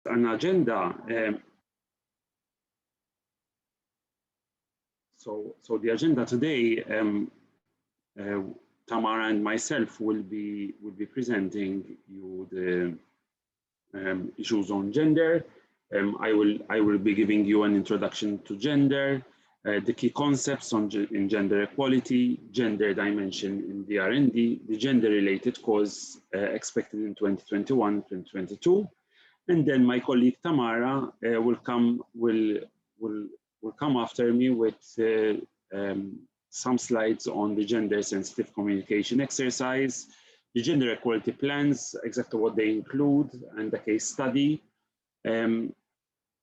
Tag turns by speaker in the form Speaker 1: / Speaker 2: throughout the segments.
Speaker 1: an agenda. So the agenda today, Tamara and myself will be presenting you the issues on gender. I will be giving you an introduction to gender, the key concepts in gender equality, gender dimension in the R&D, the gender-related cause expected in 2021, 2022, and then my colleague Tamara will come after me with some slides on the gender-sensitive communication exercise, the gender equality plans, exactly what they include, and the case study,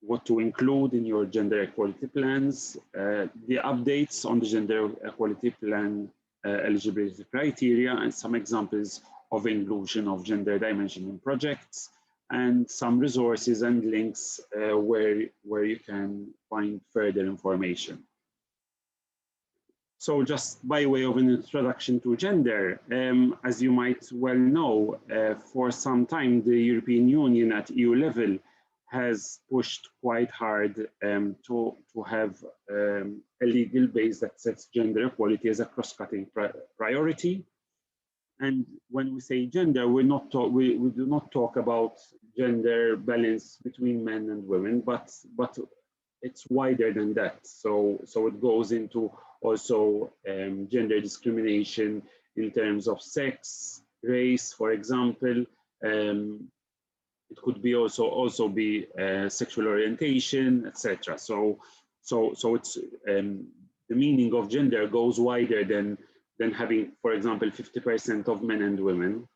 Speaker 1: what to include in your gender equality plans, the updates on the gender equality plan eligibility criteria, and some examples of inclusion of gender dimension in projects, and some resources and links where you can find further information. So just by way of an introduction to gender, as you might well know, for some time the European Union at EU level has pushed quite hard to have a legal base that sets gender equality as a cross-cutting priority. And when we say gender, we do not talk about gender balance between men and women, but it's wider than that. So it goes into also gender discrimination in terms of sex, race, for example. It could be also be sexual orientation, etc. So it's the meaning of gender goes wider than having, for example, 50% of men and women.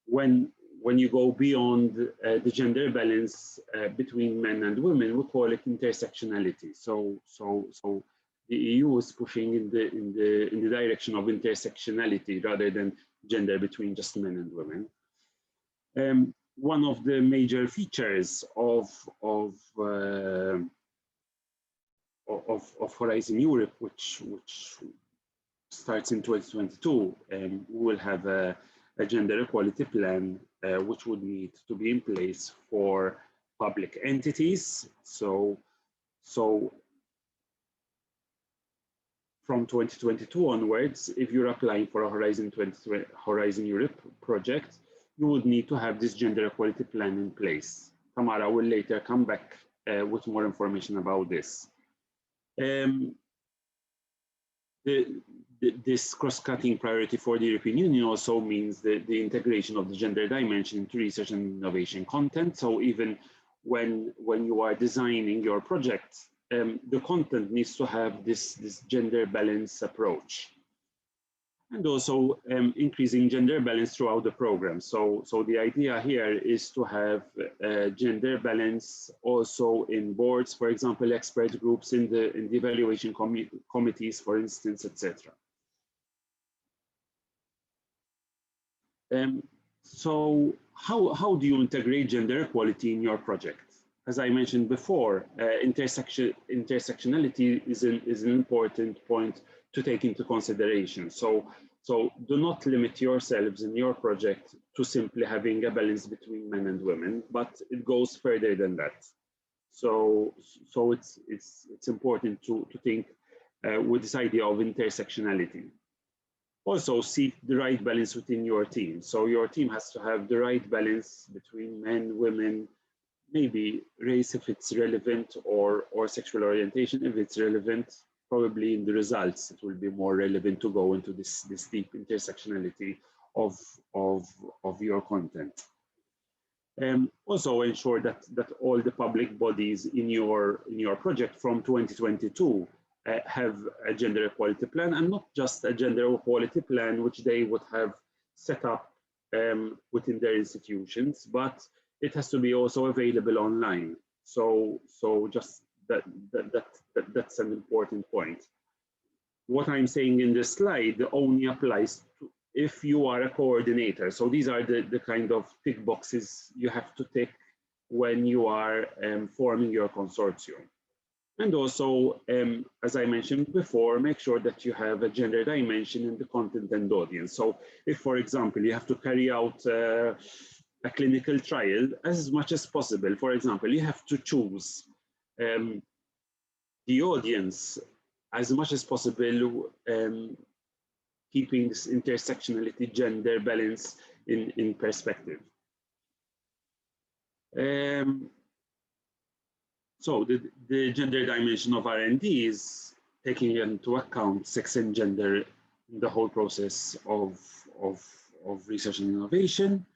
Speaker 1: When you go beyond the gender balance between men and women, we call it intersectionality. So the EU is pushing in the direction of intersectionality rather than gender between just men and women. One of the major features of Horizon Europe, which starts in 2022, we will have a gender equality plan which would need to be in place for public entities. So from 2022 onwards, if you're applying for a Horizon Europe project, you would need to have this gender equality plan in place. Tamara will later come back with more information about this. This cross-cutting priority for the European Union also means the integration of the gender dimension into research and innovation content. So even when you are designing your project, the content needs to have this gender balance approach. And also increasing gender balance throughout the program. So the idea here is to have gender balance also in boards, for example, expert groups in the evaluation committees, for instance, etc. So how do you integrate gender equality in your project? As I mentioned before, intersectionality is an important point to take into consideration. So do not limit yourselves in your project to simply having a balance between men and women, but it goes further than that. So it's important to think with this idea of intersectionality. Also seek the right balance within your team. So your team has to have the right balance between men, women, maybe race if it's relevant, or sexual orientation if it's relevant. Probably in the results, it will be more relevant to go into this deep intersectionality of your content. Also ensure that all the public bodies in your project from 2022 have a gender equality plan, and not just a gender equality plan which they would have set up within their institutions, but it has to be also available online. So just that's an important point. What I'm saying in this slide only applies to if you are a coordinator. So these are the kind of tick boxes you have to tick when you are forming your consortium. And also, as I mentioned before, make sure that you have a gender dimension in the content and audience. So if, for example, you have to carry out a clinical trial as much as possible. For example, you have to choose the audience as much as possible, keeping this intersectionality, gender balance in perspective. So the gender dimension of R&D is taking into account sex and gender in the whole process of research and innovation.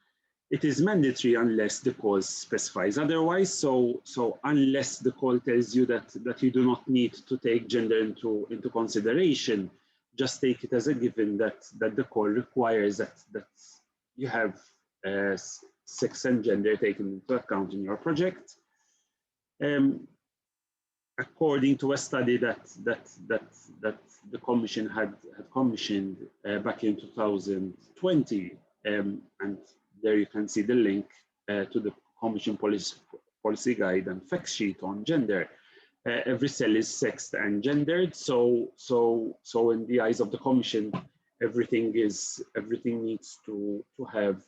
Speaker 1: It is mandatory unless the call specifies otherwise. So unless the call tells you that you do not need to take gender into consideration, just take it as a given that the call requires that you have sex and gender taken into account in your project. According to a study that the Commission had commissioned back in 2020, and there you can see the link to the Commission policy guide and fact sheet on gender. Every cell is sexed and gendered, so in the eyes of the Commission, everything needs to have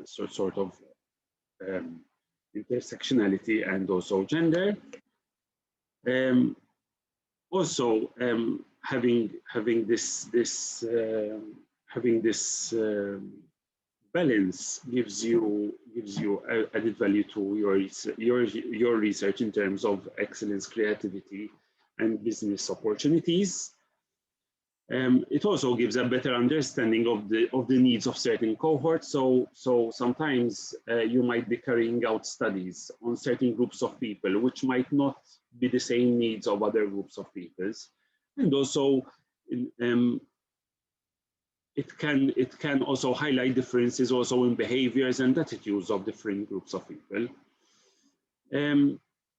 Speaker 1: sort of intersectionality and also gender. Also, having this balance gives you added value to your research in terms of excellence, creativity, and business opportunities. It also gives a better understanding of the needs of certain cohorts. So sometimes you might be carrying out studies on certain groups of people, which might not be the same needs of other groups of peoples, and also it can also highlight differences also in behaviors and attitudes of different groups of people.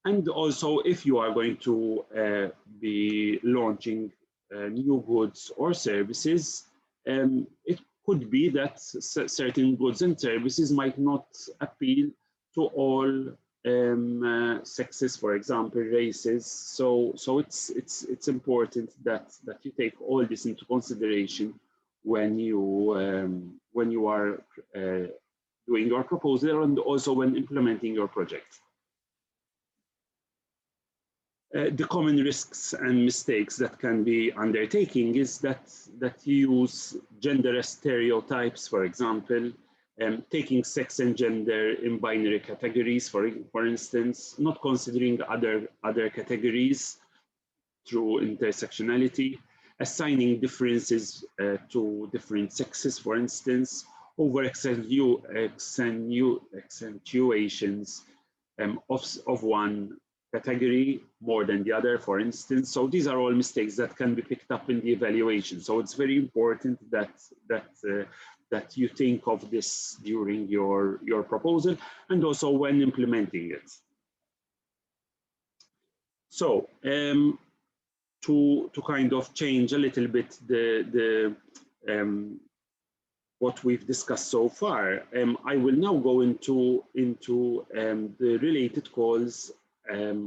Speaker 1: And also, if you are going to be launching new goods or services, it could be that certain goods and services might not appeal to all sexes, for example, races. So it's important that you take all this into consideration when you are doing your proposal and also when implementing your project. The common risks and mistakes that can be undertaking is that you use gender stereotypes, for example, taking sex and gender in binary categories, for instance, not considering other categories through intersectionality, assigning differences to different sexes, for instance, over accentuations of one category more than the other, for instance. So these are all mistakes that can be picked up in the evaluation. So it's very important that you think of this during your proposal and also when implementing it. So to kind of change a little bit what we've discussed so far, I will now go into the related calls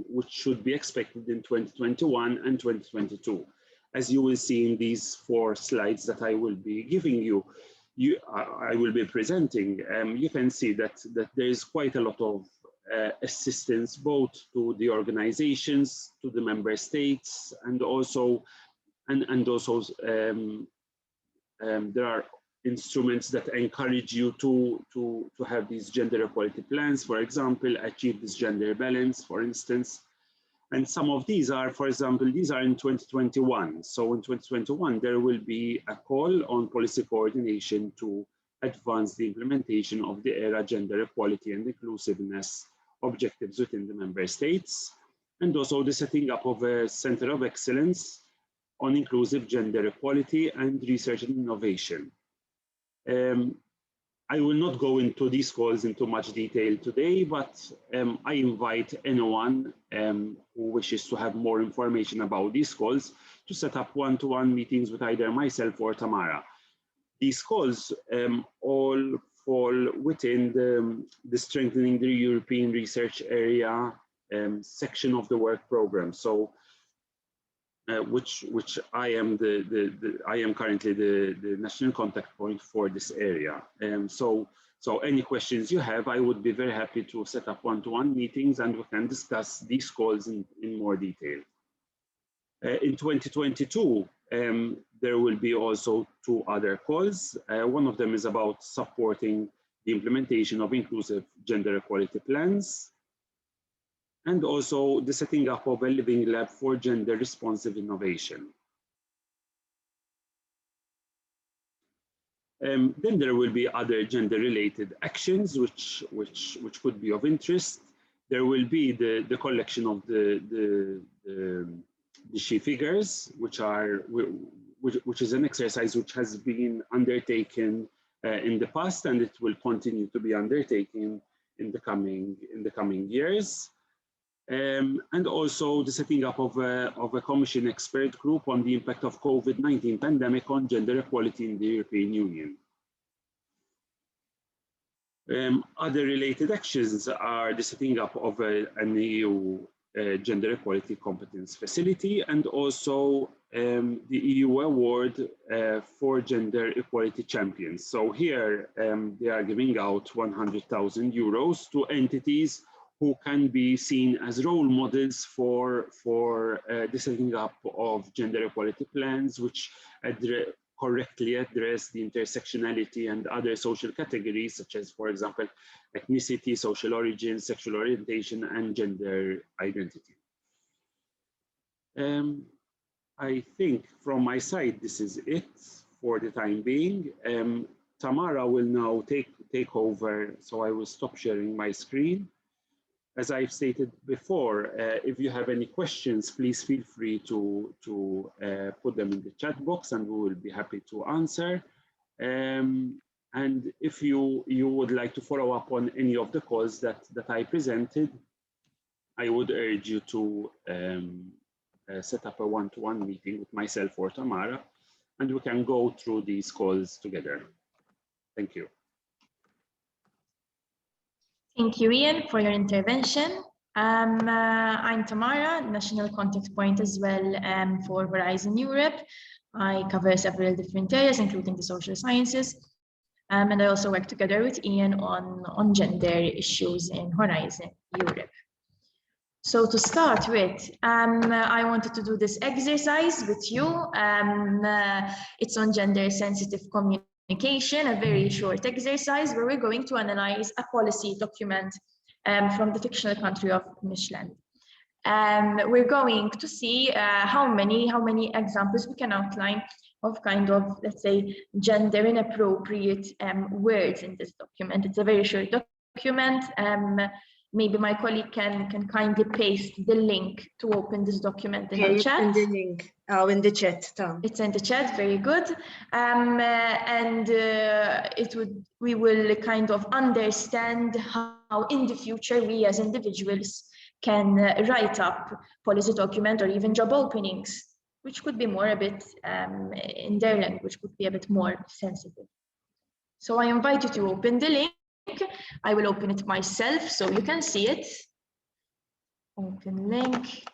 Speaker 1: which should be expected in 2021 and 2022. As you will see in these 4 slides that I will be giving you, I will be presenting, you can see that there is quite a lot of assistance both to the organizations, to the member states, and also there are instruments that encourage you to have these gender equality plans, for example, achieve this gender balance, for instance. And some of these are, for example, these are in 2021. So in 2021, there will be a call on policy coordination to advance the implementation of the ERA gender equality and inclusiveness objectives within the member states, and also the setting up of a center of excellence on inclusive gender equality and research and innovation. I will not go into these calls into much detail today, but I invite anyone who wishes to have more information about these calls to set up one-to-one meetings with either myself or Tamara. These calls all fall within the Strengthening the European Research Area section of the work program. So which I am I am currently the national contact point for this area. So any questions you have, I would be very happy to set up one-to-one meetings and we can discuss these calls in more detail. In 2022, there will be also 2 other calls. One of them is about supporting the implementation of inclusive gender equality plans, and also the setting up of a living lab for gender responsive innovation. Then there will be other gender related actions which could be of interest. There will be the collection of the she figures, which is an exercise which has been undertaken in the past, and it will continue to be undertaken in the coming years. And also the setting up of a commission expert group on the impact of COVID-19 pandemic on gender equality in the European Union. Other related actions are the setting up of an EU gender equality competence facility, and also the EU award for gender equality champions. So here they are giving out 100,000 euros to entities who can be seen as role models for the setting up of gender equality plans, which correctly address the intersectionality and other social categories, such as, for example, ethnicity, social origin, sexual orientation, and gender identity. I think from my side, this is it for the time being. Tamara will now take over, so I will stop sharing my screen. As I've stated before, if you have any questions, please feel free to put them in the chat box and we will be happy to answer. And if you would like to follow up on any of the calls that I presented, I would urge you to set up a one-to-one meeting with myself or Tamara, and we can go through these calls together. Thank you.
Speaker 2: Thank you, Ian, for your intervention. I'm Tamara, national contact point as well for Horizon Europe. I cover several different areas, including the social sciences. And I also work together with Ian on gender issues in Horizon Europe. So to start with, I wanted to do this exercise with you. It's on gender sensitive communication. A very short exercise where we're going to analyze a policy document from the fictional country of Michelin. We're going to see how many examples we can outline of kind of, let's say, gender inappropriate words in this document. It's a very short document. Maybe my colleague can kindly paste the link to open this document in the chat.
Speaker 3: In the link. Oh, in the chat, Tom.
Speaker 2: It's in the chat, very good. We will kind of understand how in the future we as individuals can write up policy document or even job openings, which could be more a bit in their language, could be a bit more sensitive. So I invite you to open the link. I will open it myself so you can see it. Open link.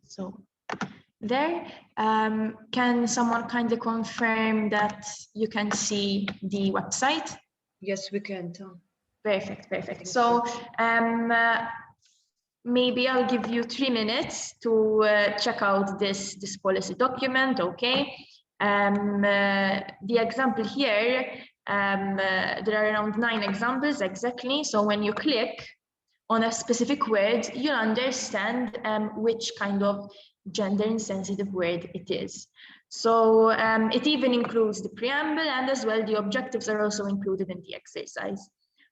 Speaker 2: So there, can someone kindly confirm that you can see the website?
Speaker 3: Yes, we can, Tom.
Speaker 2: Perfect, perfect. So maybe I'll give you 3 minutes to check out this policy document, okay? The example here, there are around 9 examples exactly. So when you click on a specific word, you'll understand which kind of gender insensitive word it is. So it even includes the preamble, and as well the objectives are also included in the exercise.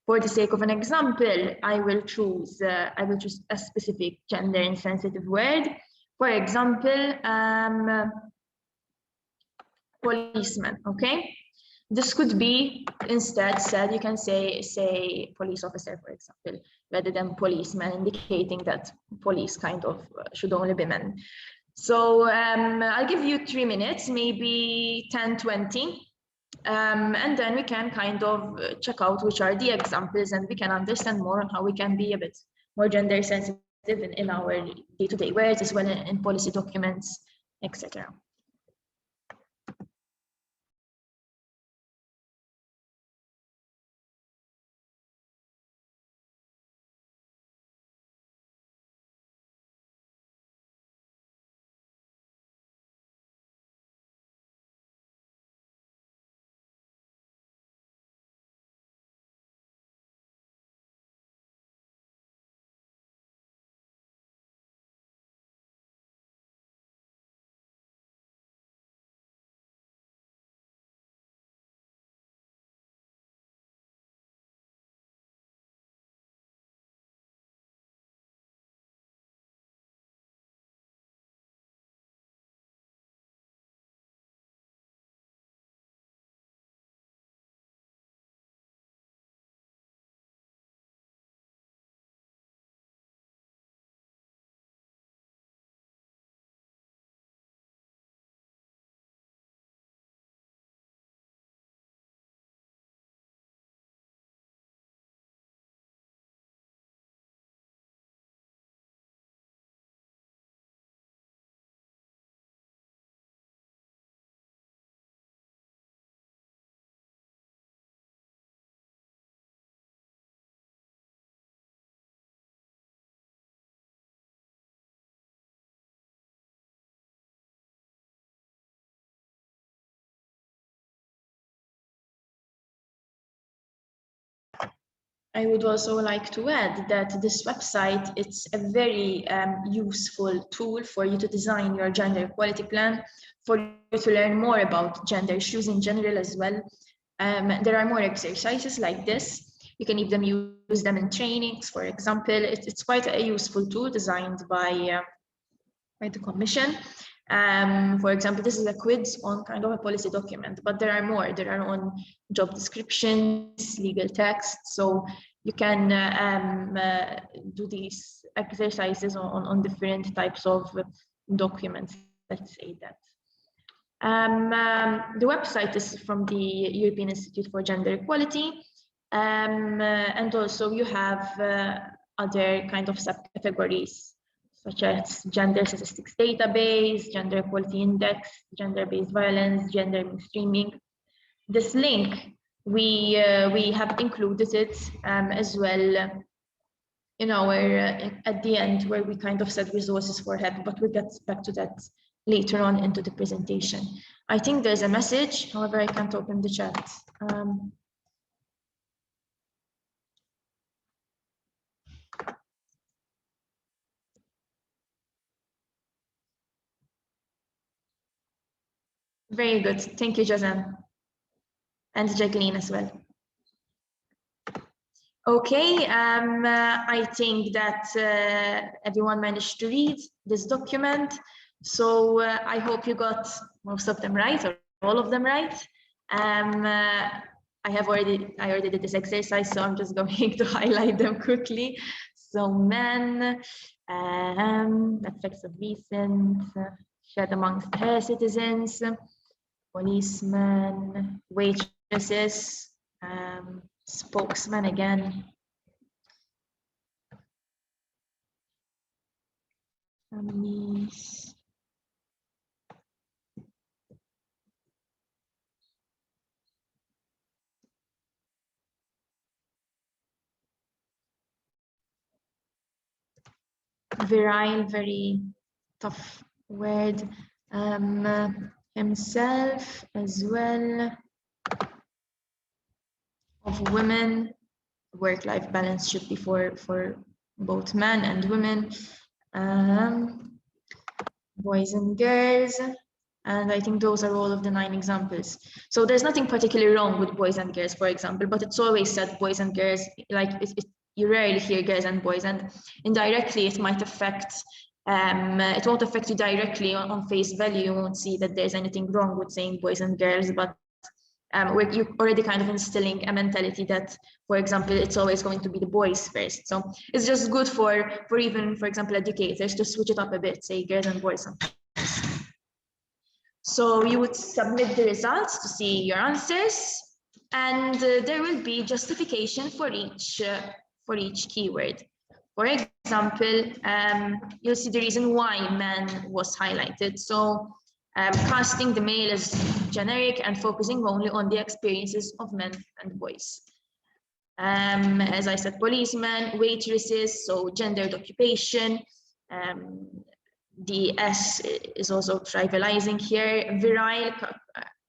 Speaker 2: For the sake of an example, I will choose a specific gender insensitive word. For example, policeman, okay? This could be instead said, you can say police officer, for example, rather than policeman, indicating that police kind of should only be men. So I'll give you 3 minutes, maybe 10, 20, and then we can kind of check out which are the examples and we can understand more on how we can be a bit more gender sensitive in our day-to-day words, as well in policy documents, etc. I would also like to add that this website, it's a very useful tool for you to design your gender equality plan, for you to learn more about gender issues in general as well. There are more exercises like this. You can even use them in trainings, for example. It's quite a useful tool designed by the Commission. For example, this is a quiz on kind of a policy document, but there are more. There are on job descriptions, legal text. So you can do these exercises on different types of documents, let's say that. The website is from the European Institute for Gender Equality. And also you have other kind of subcategories, such as gender statistics database, gender equality index, gender-based violence, gender mainstreaming. This link, we have included it as well in our, at the end, where we kind of said resources for help, but we'll get back to that later on into the presentation. I think there's a message, however, I can't open the chat. Very good. Thank you, Jazan. And Jacqueline as well. Okay, I think that everyone managed to read this document. So I hope you got most of them right, or all of them right. I already did this exercise, so I'm just going to highlight them quickly. So men, effects of recent, shared amongst her citizens, policemen, waitresses, spokesman again. Families. Virile, very tough word. Himself as well. Of women, work-life balance should be for both men and women. Boys and girls, and I think those are all of the 9 examples. So there's nothing particularly wrong with boys and girls, for example, but it's always said boys and girls, like you rarely hear girls and boys, and indirectly it might affect, it won't affect you directly on face value. You won't see that there's anything wrong with saying boys and girls, but you're already kind of instilling a mentality that, for example, it's always going to be the boys first. So it's just good for even, for example, educators to switch it up a bit, say girls and boys sometimes. So you would submit the results to see your answers, and there will be justification for each keyword. For example, you'll see the reason why man was highlighted. So casting the male as generic and focusing only on the experiences of men and boys. As I said, policemen, waitresses, so gendered occupation. The S is also trivializing here. Virile,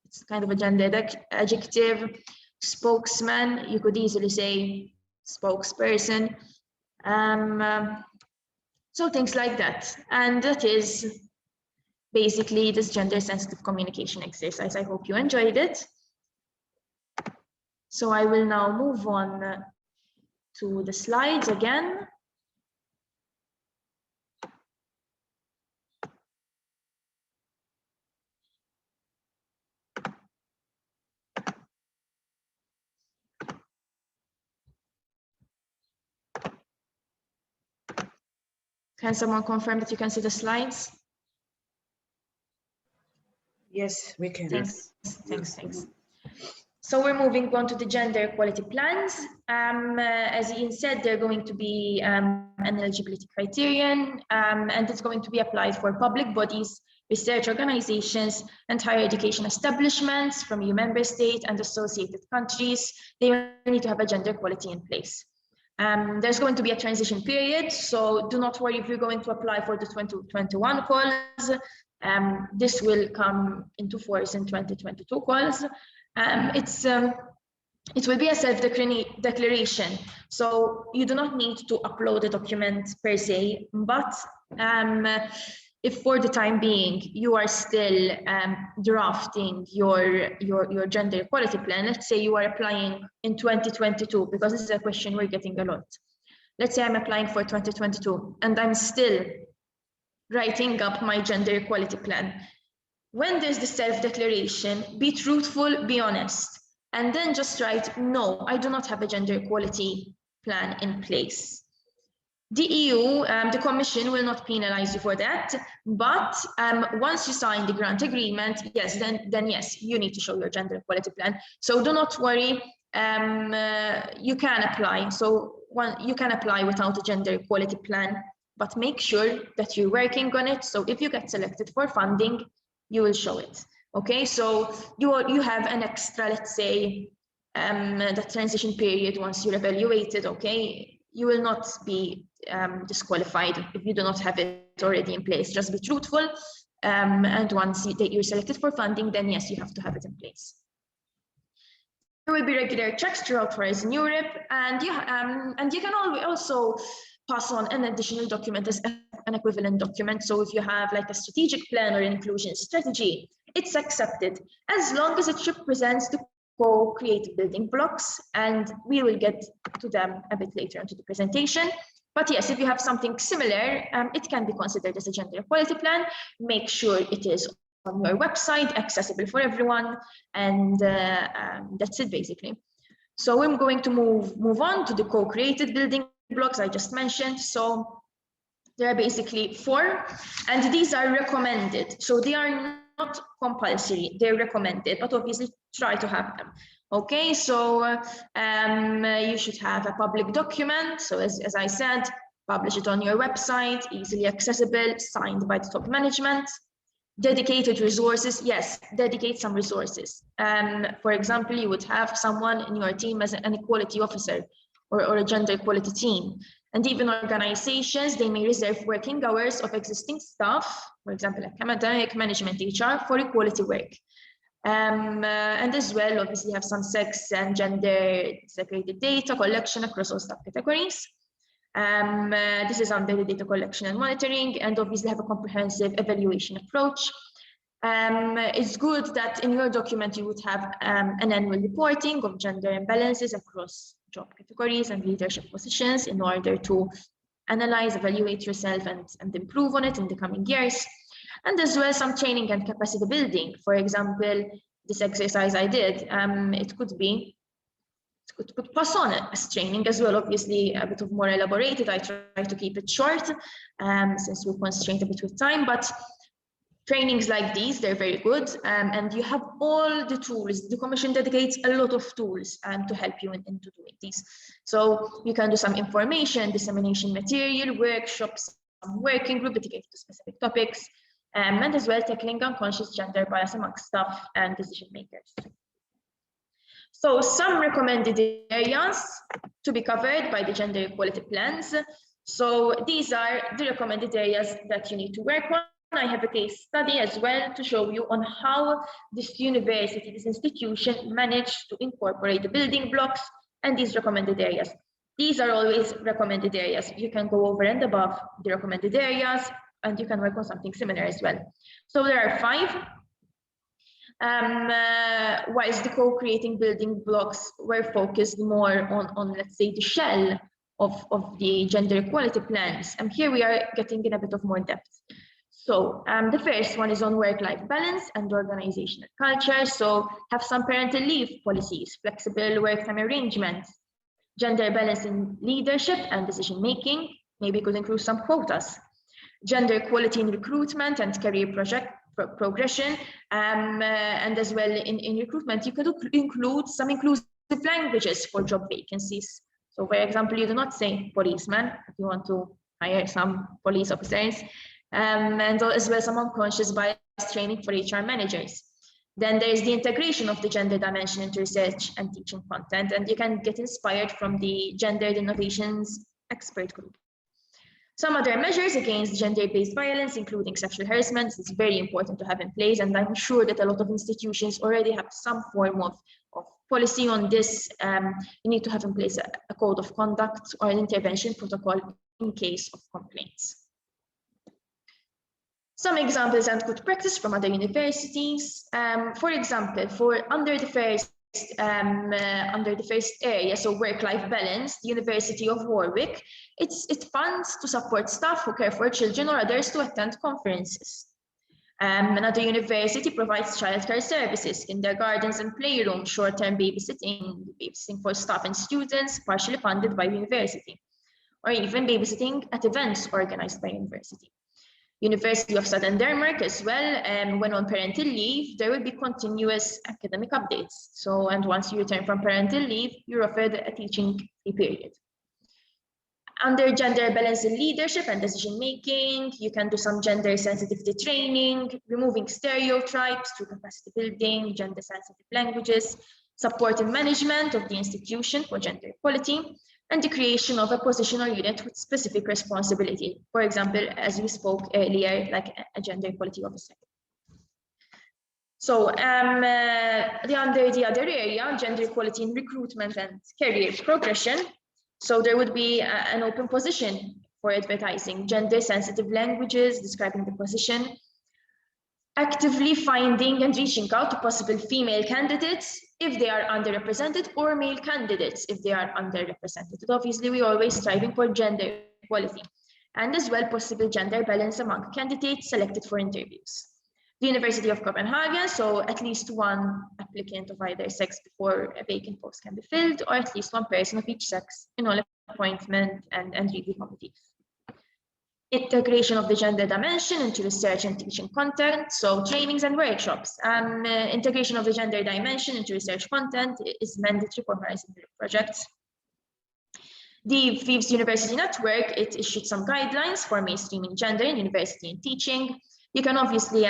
Speaker 2: it's kind of a gendered adjective. Spokesman, you could easily say spokesperson. So things like that. And that is basically this gender sensitive communication exercise. I hope you enjoyed it. So I will now move on to the slides again. Can someone confirm that you can see the slides?
Speaker 3: Yes, we can.
Speaker 2: Thanks, thanks. So we're moving on to the gender equality plans. As Ian said, they're going to be an eligibility criterion, and it's going to be applied for public bodies, research organizations, and higher education establishments from EU member states and associated countries. They need to have a gender equality in place. There's going to be a transition period, so do not worry if you're going to apply for the 2021 calls. This will come into force in 2022 calls. It will be a self-declaration, so you do not need to upload a document per se, but if for the time being you are still drafting your gender equality plan, let's say you are applying in 2022, because this is a question we're getting a lot. Let's say I'm applying for 2022 and I'm still writing up my gender equality plan. When there's the self-declaration, be truthful, be honest, and then just write, no, I do not have a gender equality plan in place. The EU, the Commission will not penalize you for that, but once you sign the grant agreement, yes, then yes, you need to show your gender equality plan. So do not worry, you can apply. So you can apply without a gender equality plan, but make sure that you're working on it. So if you get selected for funding, you will show it. Okay, so you have an extra, let's say, the transition period once you're evaluated, okay, you will not be disqualified if you do not have it already in place. Just be truthful, and once you're selected for funding, then yes, you have to have it in place. There will be regular checks throughout Horizon Europe, and you can also pass on an additional document as an equivalent document. So if you have like a strategic plan or an inclusion strategy, it's accepted as long as it represents the co-created building blocks, and we will get to them a bit later into the presentation. But yes, if you have something similar, it can be considered as a gender equality plan. Make sure it is on your website, accessible for everyone, and that's it basically. So I'm going to move on to the co-created building blocks I just mentioned. So there are basically 4, and these are recommended. So they are not compulsory, they're recommended, but obviously try to have them. Okay, so you should have a public document. So as I said, publish it on your website, easily accessible, signed by the top management. Dedicated resources, yes, dedicate some resources. For example, you would have someone in your team as an equality officer or a gender equality team. And even organizations, they may reserve working hours of existing staff, for example, academic, management, HR, for equality work. And as well, obviously have some sex and gender segregated data collection across all subcategories. This is under the data collection and monitoring, and obviously have a comprehensive evaluation approach. It's good that in your document you would have an annual reporting of gender imbalances across job categories and leadership positions in order to analyze, evaluate yourself and improve on it in the coming years. And as well some training and capacity building. For example, this exercise I did, it could pass on as training as well, obviously a bit of more elaborated. I try to keep it short since we're constrained a bit with time, but Trainings like these, they're very good, and you have all the tools. The Commission dedicates a lot of tools to help you into doing these. So you can do some information, dissemination material, workshops, some working group dedicated to specific topics, and as well tackling unconscious gender bias among staff and decision makers. So some recommended areas to be covered by the gender equality plans. So these are the recommended areas that you need to work on. I have a case study as well to show you on how this university, this institution managed to incorporate the building blocks and these recommended areas. These are always recommended areas. You can go over and above the recommended areas and you can work on something similar as well. So there are 5. Whilst the co-creating building blocks were focused more on let's say, the shell of the gender equality plans. And here we are getting in a bit of more depth. So the first one is on work-life balance and organizational culture. So have some parental leave policies, flexible work time arrangements, gender balance in leadership and decision-making, maybe could include some quotas, gender equality in recruitment and career progression, and as well in recruitment, you could include some inclusive languages for job vacancies. So for example, you do not say policeman if you want to hire some police officers, and as well some unconscious bias training for HR managers. Then there is the integration of the gender dimension into research and teaching content, and you can get inspired from the Gendered Innovations expert group. Some other measures against gender-based violence, including sexual harassment, is very important to have in place, and I'm sure that a lot of institutions already have some form of policy on this. You need to have in place a code of conduct or an intervention protocol in case of complaints. Some examples and good practice from other universities. For example, under the first area, so work-life balance, the University of Warwick, it funds to support staff who care for children or others to attend conferences. Another university provides childcare services, kindergartens and playrooms, short-term babysitting for staff and students, partially funded by the university, or even babysitting at events organized by university. University of Southern Denmark as well, when on parental leave, there will be continuous academic updates. So, and once you return from parental leave, you're offered a teaching period. Under gender balance in leadership and decision-making, you can do some gender sensitivity training, removing stereotypes through capacity building, gender sensitive languages, support and management of the institution for gender equality, and the creation of a position or unit with specific responsibility. For example, as we spoke earlier, like a gender equality officer. So under the other area, gender equality in recruitment and career progression. So there would be an open position for advertising, gender sensitive languages describing the position, actively finding and reaching out to possible female candidates if they are underrepresented, or male candidates if they are underrepresented. Obviously, we are always striving for gender equality, and as well possible gender balance among candidates selected for interviews. The University of Copenhagen, so at least one applicant of either sex before a vacant post can be filled, or at least one person of each sex in all appointment and review committees. Integration of the gender dimension into research and teaching content, so trainings and workshops. Integration of the gender dimension into research content is mandatory for Horizon Europe projects. The FIVS University Network, it issued some guidelines for mainstreaming gender in university and teaching. You can obviously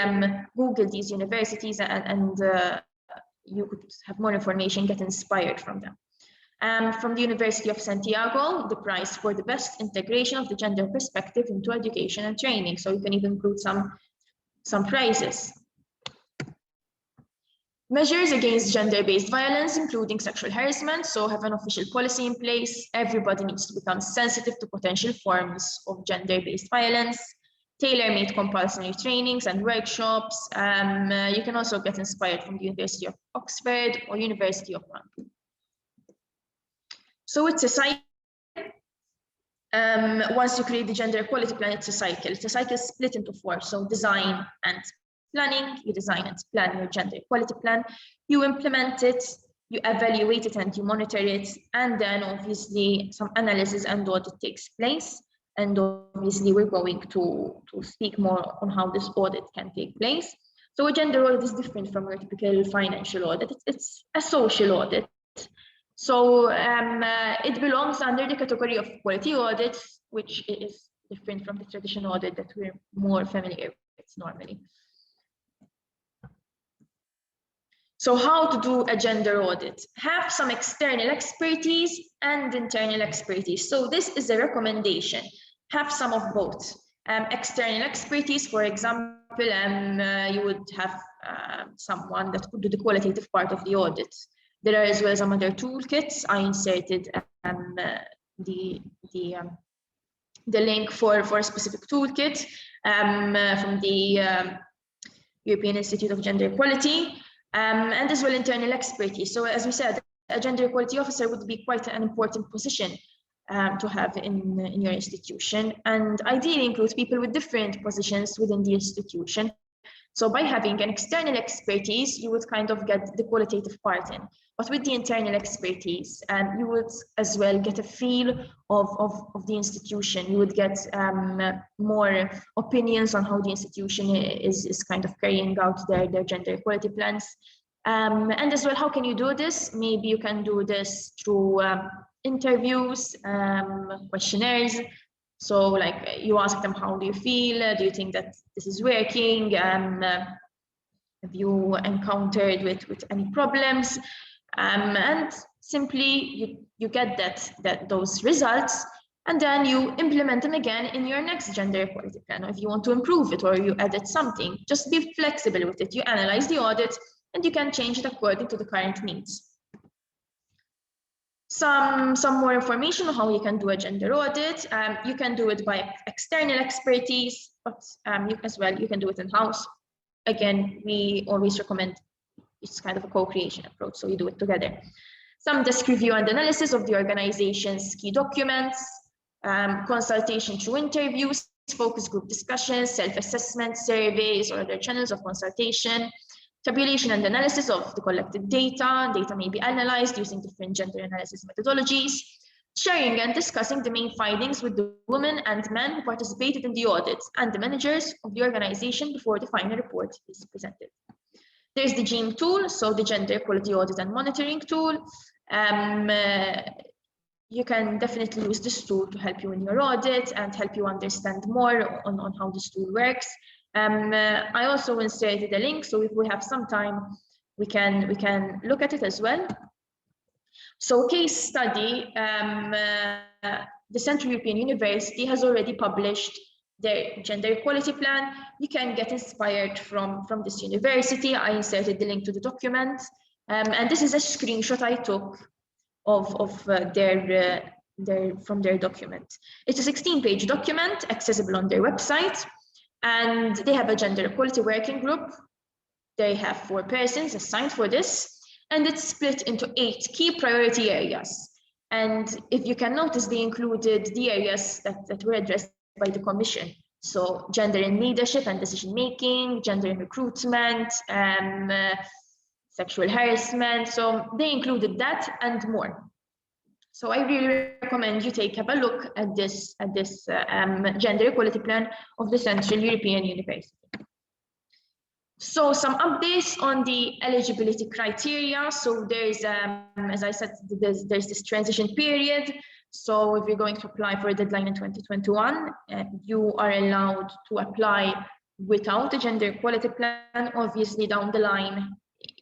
Speaker 2: Google these universities and you could have more information, get inspired from them. From the University of Santiago, the prize for the best integration of the gender perspective into education and training. So you can even include some prizes. Measures against gender-based violence, including sexual harassment, so have an official policy in place. Everybody needs to become sensitive to potential forms of gender-based violence. Tailor-made compulsory trainings and workshops. You can also get inspired from the University of Oxford or University of London. So it's a cycle. Once you create the gender equality plan, it's a cycle. It's a cycle split into 4. So design and planning. You design and plan your gender equality plan. You implement it, you evaluate it, and you monitor it. And then obviously some analysis and audit takes place. And obviously, we're going to speak more on how this audit can take place. So a gender audit is different from your typical financial audit. It's a social audit. So it belongs under the category of quality audits, which is different from the traditional audit that we're more familiar with normally. So how to do a gender audit? Have some external expertise and internal expertise. So this is a recommendation. Have some of both. External expertise, for example, you would have someone that could do the qualitative part of the audit. There are as well some other toolkits. I inserted the link for a specific toolkit from the European Institute of Gender Equality, and as well internal expertise. So as we said, a gender equality officer would be quite an important position to have in your institution, and ideally includes people with different positions within the institution. So by having an external expertise, you would kind of get the qualitative part in. But with the internal expertise, you would as well get a feel of the institution. You would get more opinions on how the institution is kind of carrying out their gender equality plans. And as well, how can you do this? Maybe you can do this through interviews, questionnaires. So like you ask them, how do you feel? Do you think that this is working? Have you encountered with any problems? And simply you get those results, and then you implement them again in your next gender equality plan. Or if you want to improve it or you edit something, just be flexible with it. You analyze the audit and you can change it according to the current needs. Some more information on how you can do a gender audit. You can do it by external expertise, but you can do it in-house. Again, we always recommend it's kind of a co-creation approach, so you do it together. Some desk review and analysis of the organization's key documents, consultation through interviews, focus group discussions, self-assessment surveys, or other channels of consultation. Tabulation and analysis of the collected data. Data may be analyzed using different gender analysis methodologies. Sharing and discussing the main findings with the women and men who participated in the audit and the managers of the organization before the final report is presented. There's the GEAM tool, so the Gender Equality Audit and Monitoring tool. You can definitely use this tool to help you in your audit and help you understand more on how this tool works. I also inserted a link, so if we have some time, we can look at it as well. So case study, the Central European University has already published their gender equality plan. You can get inspired from this university. I inserted the link to the document, and this is a screenshot I took of their document. It's a 16-page document accessible on their website. And they have a gender equality working group. They have 4 persons assigned for this, and it's split into 8 key priority areas. And if you can notice, they included the areas that were addressed by the Commission. So gender in leadership and decision-making, gender in recruitment, sexual harassment. So they included that and more. So I really recommend you have a look at this gender equality plan of the Central European University. So some updates on the eligibility criteria. So there's, as I said, there's this transition period. So if you're going to apply for a deadline in 2021, you are allowed to apply without a gender equality plan. Obviously, down the line,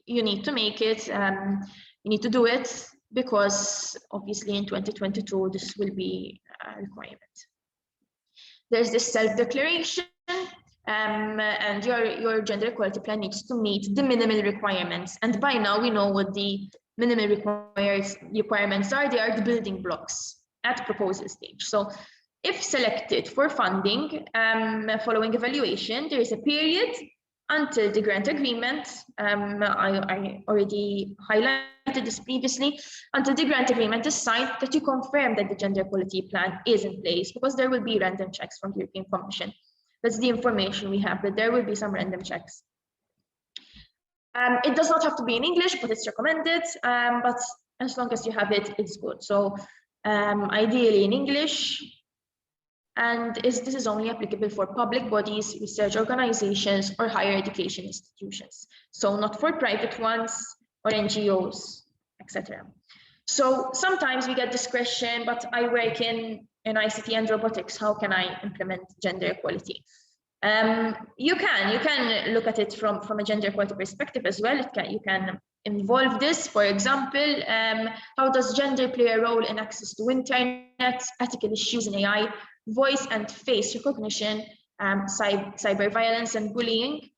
Speaker 2: you need to make it. You need to do it, because obviously in 2022, this will be a requirement. There's this self-declaration, and your gender equality plan needs to meet the minimal requirements. And by now we know what the minimal requirements are. They are the building blocks at proposal stage. So if selected for funding, following evaluation, there is a period until the grant agreement. I already highlighted this previously. Until the grant agreement is signed, that you confirm that the gender equality plan is in place, because there will be random checks from the European Commission. That's the information we have, but there will be some random checks. It does not have to be in English, but it's recommended. But as long as you have it, it's good. So ideally in English. and this is only applicable for public bodies, research organizations, or higher education institutions. So not for private ones or NGOs, etc. So sometimes we get this question, but I work in ICT and robotics, how can I implement gender equality? You can look at it from a gender equality perspective as well. You can involve this, for example, how does gender play a role in access to internet, ethical issues in AI, voice and face recognition, cyber violence and bullying,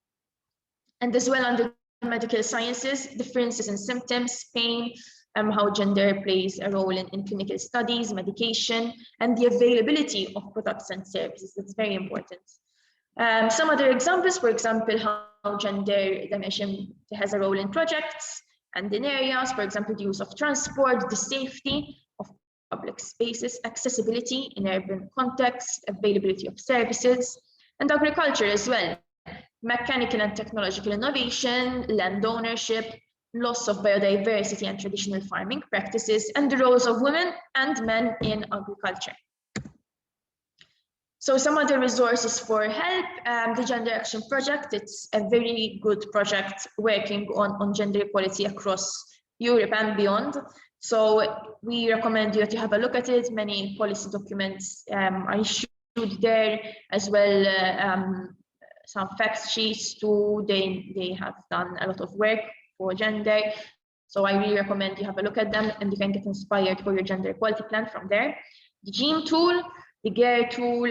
Speaker 2: and as well under medical sciences, differences in symptoms, pain, how gender plays a role in clinical studies, medication, and the availability of products and services. That's very important. Some other examples, for example, how gender dimension has a role in projects and in areas, for example, the use of transport, the safety of public spaces, accessibility in urban context, availability of services, and agriculture as well, mechanical and technological innovation, land ownership, loss of biodiversity and traditional farming practices, and the roles of women and men in agriculture. So some other resources for help, the Gender Action Project, it's a very good project working on gender equality across Europe and beyond. So we recommend you to have a look at it. Many policy documents are issued there, as well some fact sheets too. They have done a lot of work for gender. So I really recommend you have a look at them, and you can get inspired for your gender equality plan from there. The GEAM tool, the GEAR tool,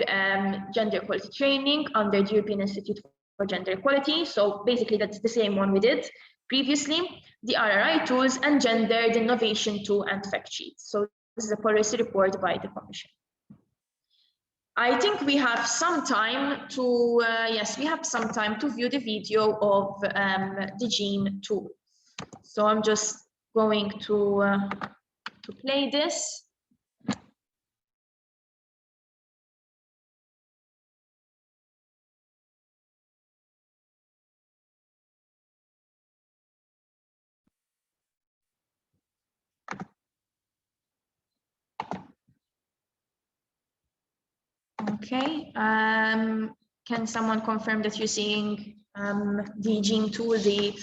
Speaker 2: gender equality training under the European Institute for Gender Equality. So basically that's the same one we did previously. The RRI tools and gendered innovation tool and fact sheets. So this is a policy report by the Commission. I think we have some time to, yes, we have some time to view the video of the GEAM tool. So I'm just going to play this. Okay, can someone confirm that you're seeing the GEAM tool, the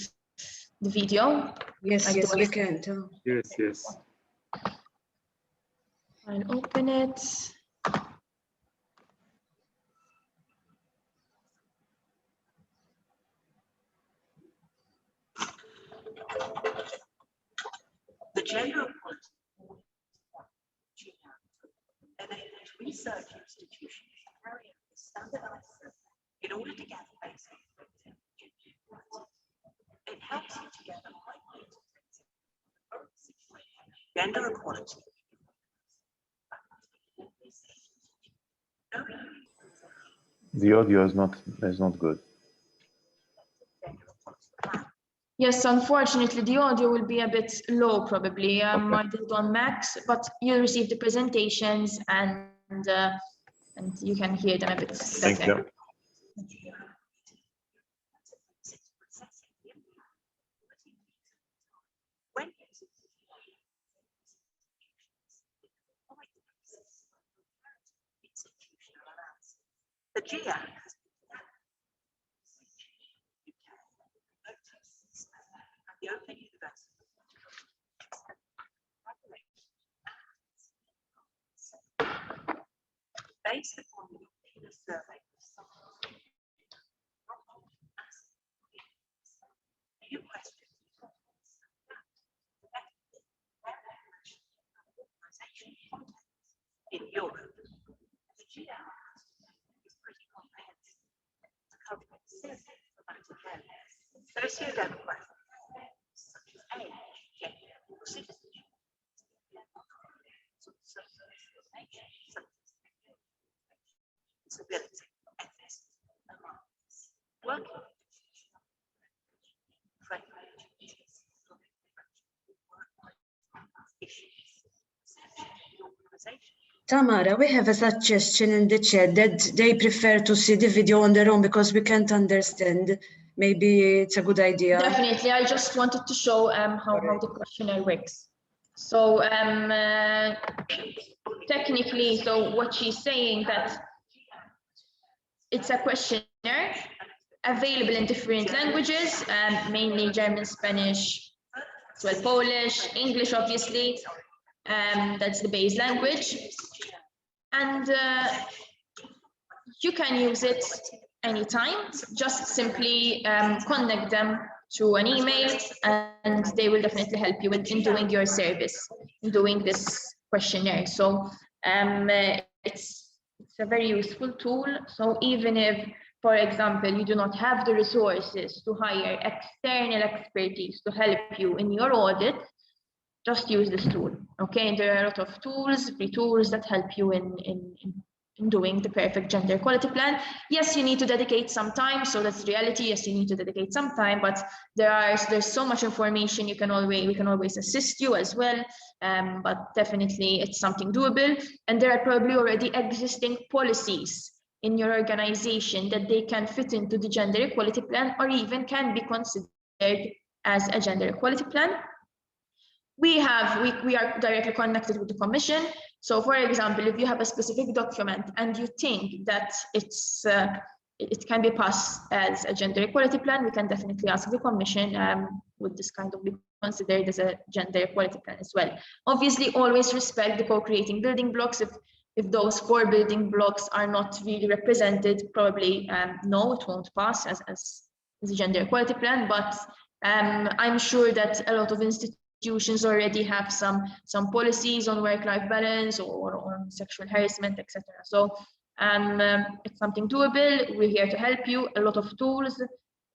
Speaker 2: video?
Speaker 3: Yes,
Speaker 2: like
Speaker 3: yes, we can.
Speaker 1: Yes, yes.
Speaker 2: I'll open it.
Speaker 4: The gender equality enables research institutions to carry out a standardized survey in order to gather basic gender equality. It helps you to gather like gender equality.
Speaker 5: The audio is not good.
Speaker 2: Yes, unfortunately, the audio will be a bit low probably.
Speaker 5: Okay.
Speaker 2: I did it on Max, but you'll receive the presentations and you can hear them a bit better.
Speaker 5: Thank you.
Speaker 4: The GIA the Open University based upon the survey new questions in Europe. The GIA is pretty comprehensive to cover socio-demographic such as age, gender, or citizenship, disability, ethnicity, and rights, working
Speaker 3: Tamara, we have a suggestion in the chat that they prefer to see the video on their own because we can't understand. Maybe it's a good idea.
Speaker 2: Definitely, I just wanted to show how the questionnaire works. So technically, so what she's saying that it's a questionnaire available in different languages, mainly German, Spanish, as well Polish, English, obviously. That's the base language. And you can use it anytime. Just simply connect them to an email, and they will definitely help you in doing your service, in doing this questionnaire. So it's a very useful tool. So even if, for example, you do not have the resources to hire external expertise to help you in your audit, just use this tool. Okay, there are a lot of tools, free tools that help you in doing the perfect gender equality plan. Yes, you need to dedicate some time, so that's reality. Yes, you need to dedicate some time, but there's so much information. We can always assist you as well, but definitely it's something doable. And there are probably already existing policies in your organization that they can fit into the gender equality plan, or even can be considered as a gender equality plan. We are directly connected with the Commission. So for example, if you have a specific document and you think that it can be passed as a gender equality plan, we can definitely ask the Commission would this kind of be considered as a gender equality plan as well. Obviously, always respect the co-creating building blocks. If those 4 building blocks are not really represented, probably no, it won't pass as a gender equality plan, but I'm sure that a lot of institutions already have some policies on work-life balance or on sexual harassment, etc. So it's something doable. We're here to help you. A lot of tools,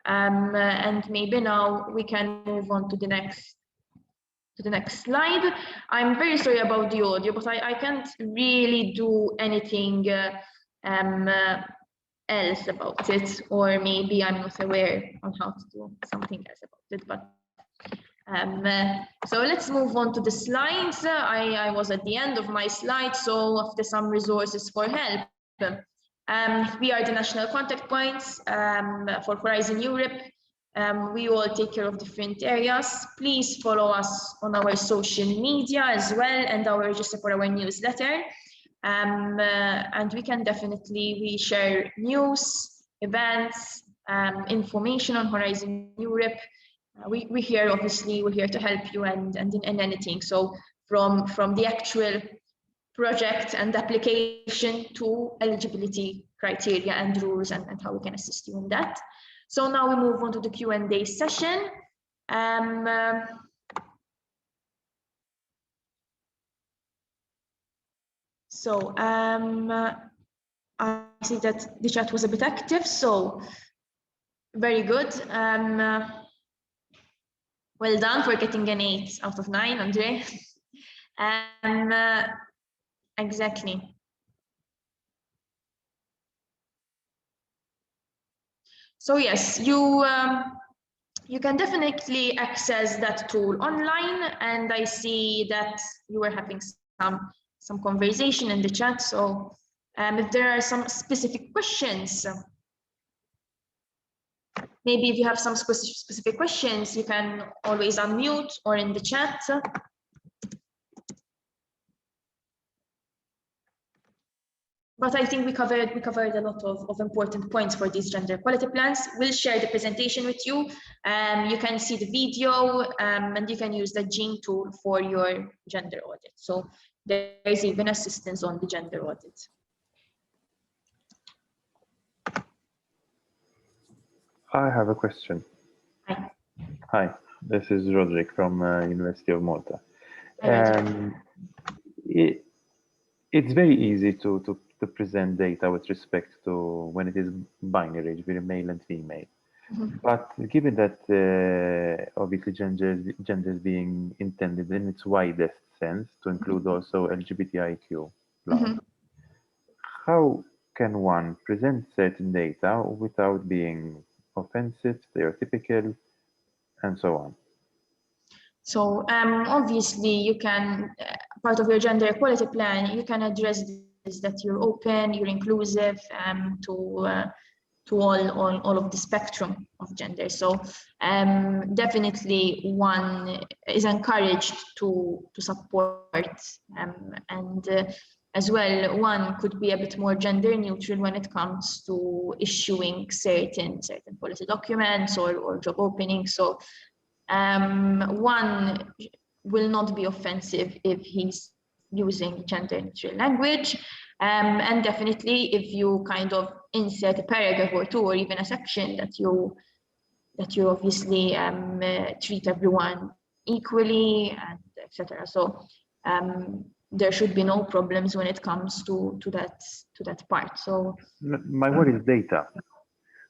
Speaker 2: and maybe now we can move on to the next slide. I'm very sorry about the audio, but I can't really do anything else about it, or maybe I'm not aware on how to do something else about it. But so let's move on to the slides. I was at the end of my slide, so after some resources for help. We are the national contact points for Horizon Europe. We all take care of different areas. Please follow us on our social media as well, and our register for our newsletter. And we can definitely share news, events, information on Horizon Europe. We're here, obviously, we're here to help you and in anything. So from the actual project and application to eligibility criteria and rules and how we can assist you in that. So now we move on to the Q&A session. So I see that the chat was a bit active, so very good. Well done for getting an 8 out of 9, Andre. Exactly. So yes, you can definitely access that tool online, and I see that you were having some conversation in the chat. So if there are some specific questions, maybe if you have some specific questions, you can always unmute or in the chat. But I think we covered a lot of important points for these gender equality plans. We'll share the presentation with you. You can see the video, and you can use the Gene tool for your gender audit. So there is even assistance on the gender audit.
Speaker 5: I have a question. Hi, this is Roderick from University of Malta. It's very easy to present data with respect to when it is binary, very male and female. Mm-hmm. But given that obviously gender is being intended in its widest sense to include also LGBTIQ+, mm-hmm. How can one present certain data without being offensive, stereotypical, and so on? So
Speaker 2: obviously you can, part of your gender equality plan, you can address this, that you're open, you're inclusive to all of the spectrum of gender. So definitely one is encouraged to support and as well, one could be a bit more gender neutral when it comes to issuing certain policy documents or job openings. So one will not be offensive if he's using gender neutral language. And definitely if you kind of insert a paragraph or two or even a section that you obviously treat everyone equally and etc. So there should be no problems when it comes to that part. So
Speaker 5: my worry is data.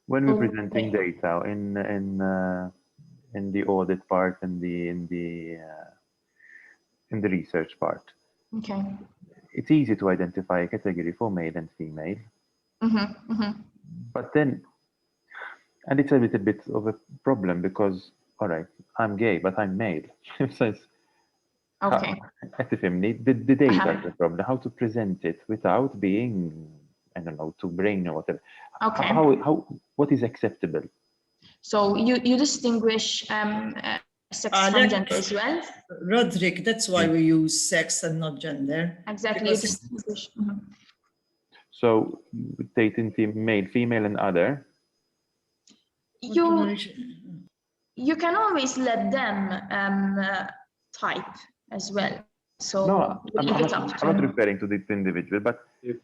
Speaker 5: When we're presenting
Speaker 2: okay.
Speaker 5: data in the audit part and in the research part,
Speaker 2: Okay.
Speaker 5: it's easy to identify a category for male and female. But then, and it's a little bit of a problem because, all right, I'm gay, but I'm male. So
Speaker 2: Okay.
Speaker 5: the data is the problem. How to present it without being, I don't know, too brain or whatever.
Speaker 2: Okay.
Speaker 5: What is acceptable?
Speaker 2: So you distinguish sex from gender as well?
Speaker 6: Roderick, that's why we use sex and not gender.
Speaker 2: Exactly. You distinguish.
Speaker 5: So dating male, female, and other.
Speaker 2: You can always let them type as well. So
Speaker 5: no, I'm not referring to this individual, but
Speaker 1: if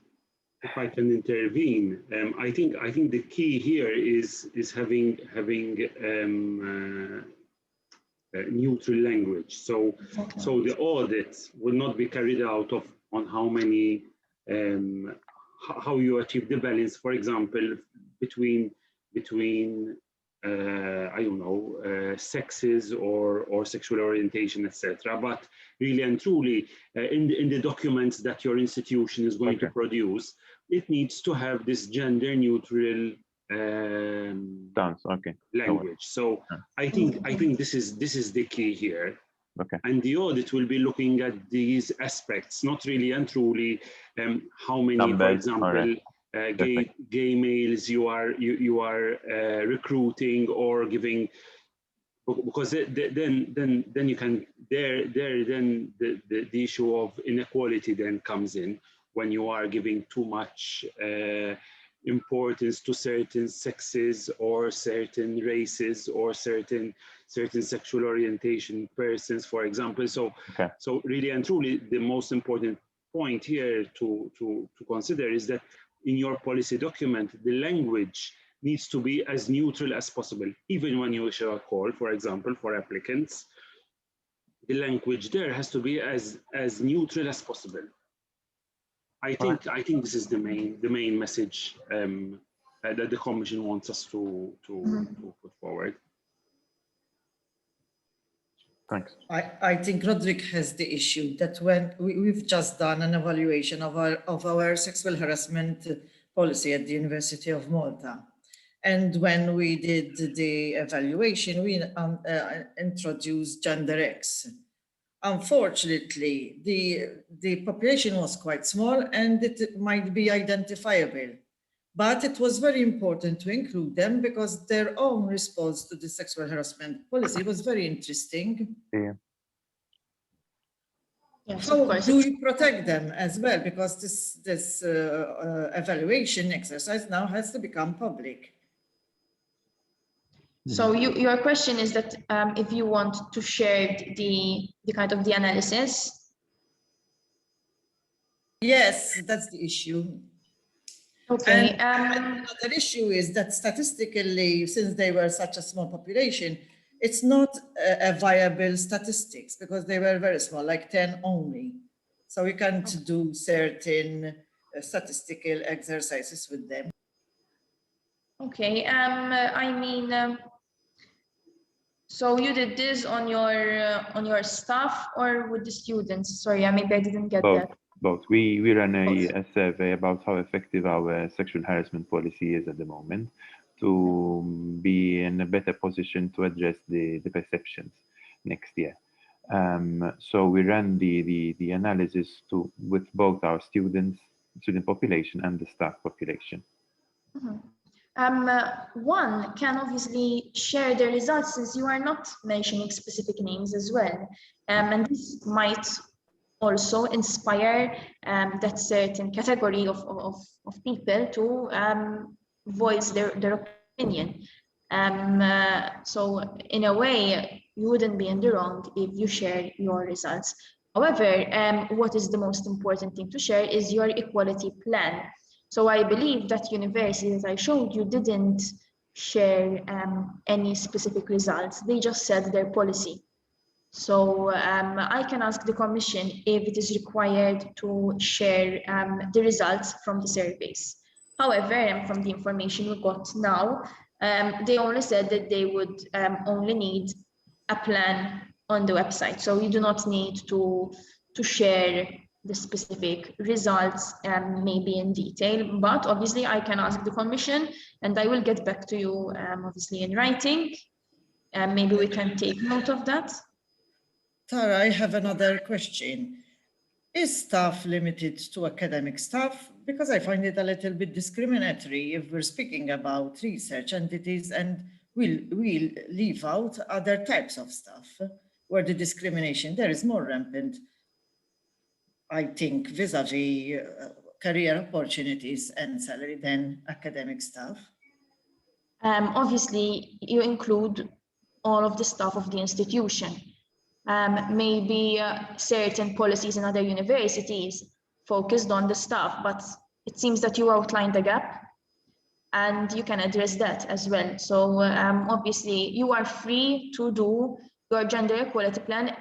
Speaker 1: I can intervene, I think the key here is having neutral language. So
Speaker 2: exactly.
Speaker 1: So the audit will not be carried out on how many how you achieve the balance, for example, between I don't know, sexes or sexual orientation, etc. But really and truly, in the documents that your institution is going to produce, it needs to have this gender neutral language. So I think this is the key here.
Speaker 5: Okay.
Speaker 1: And the audit will be looking at these aspects, not really and truly how many,
Speaker 5: numbers,
Speaker 1: for example, gay males you are recruiting or giving, because then you can then the issue of inequality then comes in when you are giving too much importance to certain sexes or certain races or certain sexual orientation persons, for example. So so really and truly the most important point here to consider is that in your policy document the language needs to be as neutral as possible. Even when you issue a call, for example, for applicants, the language there has to be as neutral as possible. I think this is the main message that the Commission wants us to put forward.
Speaker 5: Thanks.
Speaker 6: I think Roderick has the issue that when we've just done an evaluation of our sexual harassment policy at the University of Malta. And when we did the evaluation, we introduced gender X. Unfortunately, the population was quite small and it might be identifiable. But it was very important to include them because their own response to the sexual harassment policy was very interesting.
Speaker 5: Yeah.
Speaker 2: Yes,
Speaker 6: How do we protect them as well? Because this evaluation exercise now has to become public.
Speaker 2: So your question is that if you want to share the kind of the analysis?
Speaker 6: Yes, that's the issue.
Speaker 2: Okay.
Speaker 6: And another issue is that statistically, since they were such a small population, it's not a viable statistics because they were very small, like 10 only. So we can't do certain statistical exercises with them.
Speaker 2: Okay. I mean, so you did this on your staff or with the students? Sorry, maybe I didn't get that.
Speaker 5: Both. We ran a survey about how effective our sexual harassment policy is at the moment to be in a better position to address the perceptions next year. So we ran the analysis with both our student population and the staff population.
Speaker 2: One can obviously share the results since you are not mentioning specific names as well. And this might also inspire that certain category of people to voice their opinion. So in a way, you wouldn't be in the wrong if you share your results. However, what is the most important thing to share is your equality plan. So I believe that universities, as I showed you, didn't share any specific results. They just said their policy. So I can ask the Commission if it is required to share the results from the surveys. However, from the information we got now, they only said that they would only need a plan on the website. So you do not need to share the specific results maybe in detail, but obviously I can ask the Commission and I will get back to you obviously in writing. Maybe we can take note of that.
Speaker 6: Tara, I have another question. Is staff limited to academic staff? Because I find it a little bit discriminatory if we're speaking about research entities and we'll leave out other types of staff where the discrimination there is more rampant, I think, vis-a-vis career opportunities and salary than academic staff.
Speaker 2: Obviously, you include all of the staff of the institution. Maybe certain policies in other universities focused on the staff, but it seems that you outlined the gap and you can address that as well. So obviously you are free to do your gender equality plan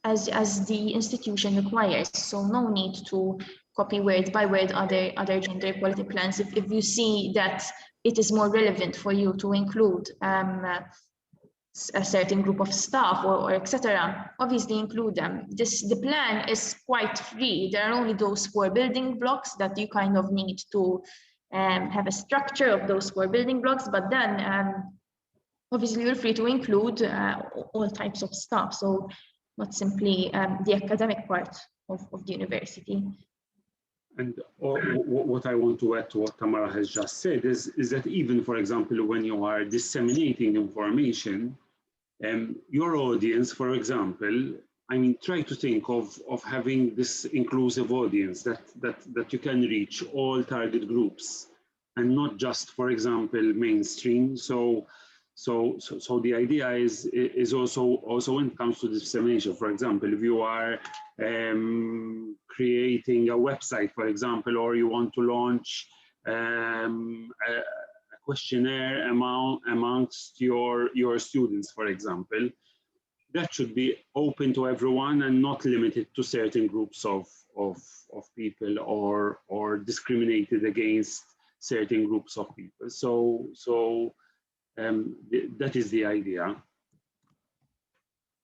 Speaker 2: as the institution requires. So no need to copy word by word other gender equality plans. If you see that it is more relevant for you to include a certain group of staff or etc., obviously include them. The plan is quite free. There are only those 4 building blocks that you kind of need to have a structure of those 4 building blocks, but then obviously you're free to include all types of staff. So not simply the academic part of the university.
Speaker 1: And what I want to add to what Tamara has just said is that even, for example, when you are disseminating information, your audience, for example, I mean, try to think of having this inclusive audience that you can reach all target groups and not just, for example, mainstream. So the idea is also when it comes to dissemination. For example, if you are creating a website, for example, or you want to launch a questionnaire amongst your students, for example, that should be open to everyone and not limited to certain groups of people or discriminated against certain groups of people. So that is the idea.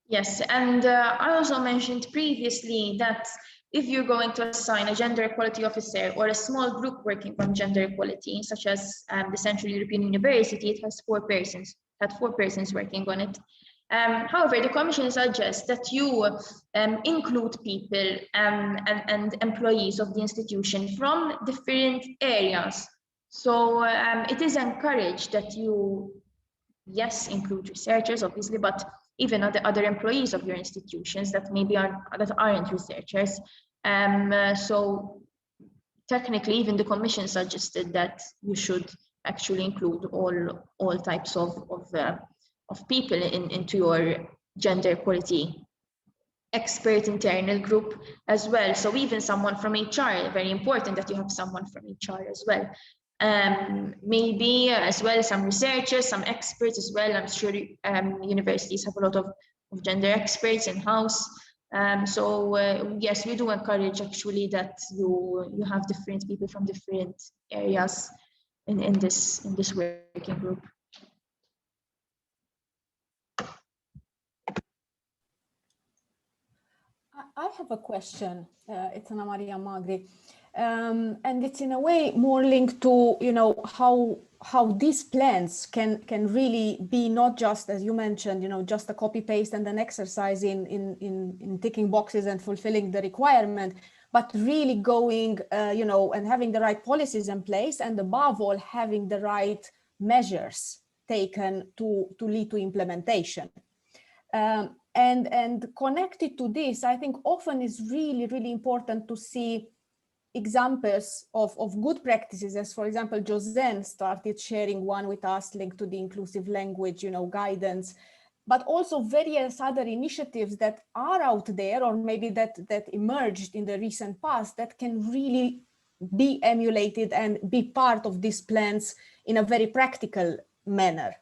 Speaker 2: Yes, and I also mentioned previously that if you're going to assign a gender equality officer or a small group working on gender equality, such as the Central European University, it has 4 persons, had 4 persons working on it. However, the Commission suggests that you include people and employees of the institution from different areas. So it is encouraged that you, yes, include researchers, obviously, but even other employees of your institutions that maybe aren't researchers. So technically, even the Commission suggested that you should actually include all types of people into your gender equality expert internal group as well. So even someone from HR, very important that you have someone from HR as well. Maybe as well some researchers, some experts as well. I'm sure universities have a lot of gender experts in-house. So yes, we do encourage actually that you have different people from different areas in this working group.
Speaker 7: I have a question. It's Anna Maria Magri. And it's in a way more linked to, you know, how these plans can really be not just, as you mentioned, you know, just a copy paste and an exercise in ticking boxes and fulfilling the requirement, but really going, you know, and having the right policies in place, and above all, having the right measures taken to lead to implementation. And connected to this, I think often is really, really important to see examples of good practices, as for example, Josiane started sharing one with us linked to the inclusive language, guidance, but also various other initiatives that are out there, or maybe that emerged in the recent past, that can really be emulated and be part of these plans in a very practical manner.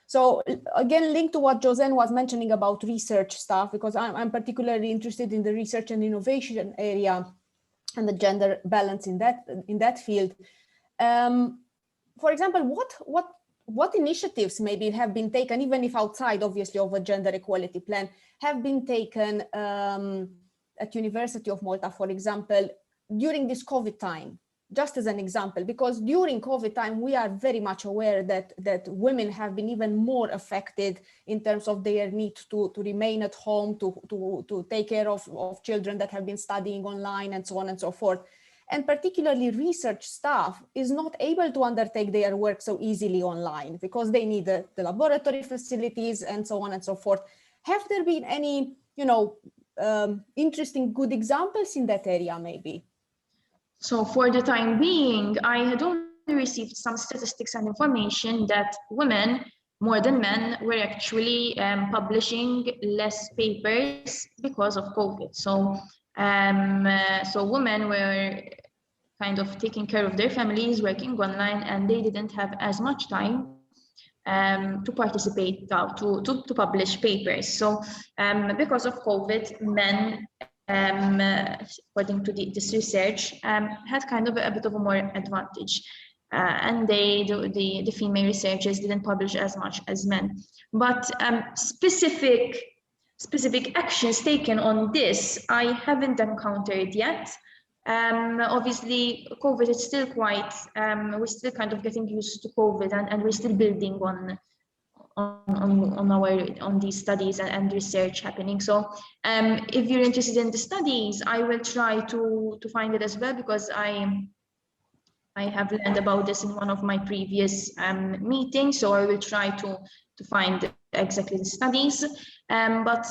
Speaker 7: So again, linked to what Josiane was mentioning about research stuff, because I'm particularly interested in the research and innovation area and the gender balance in that field. For example, what initiatives maybe have been taken, even if outside, obviously, of a gender equality plan, have been taken at University of Malta, for example, during this COVID time? Just as an example, because during COVID time, we are very much aware that women have been even more affected in terms of their need to remain at home, to take care of children that have been studying online and so on and so forth. And particularly research staff is not able to undertake their work so easily online because they need the laboratory facilities and so on and so forth. Have there been any, interesting good examples in that area maybe?
Speaker 2: So for the time being, I had only received some statistics and information that women, more than men, were actually publishing less papers because of COVID. So, so women were kind of taking care of their families, working online, and they didn't have as much time to participate, to publish papers. So because of COVID, men, according to this research, had kind of a bit of a more advantage, and the female researchers didn't publish as much as men. But specific actions taken on this, I haven't encountered yet. Obviously, COVID is still quite, we're still kind of getting used to COVID, and we're still building on these studies and research happening. So if you're interested in the studies, I will try to find it as well, because I have learned about this in one of my previous meetings. So I will try to find exactly the studies. But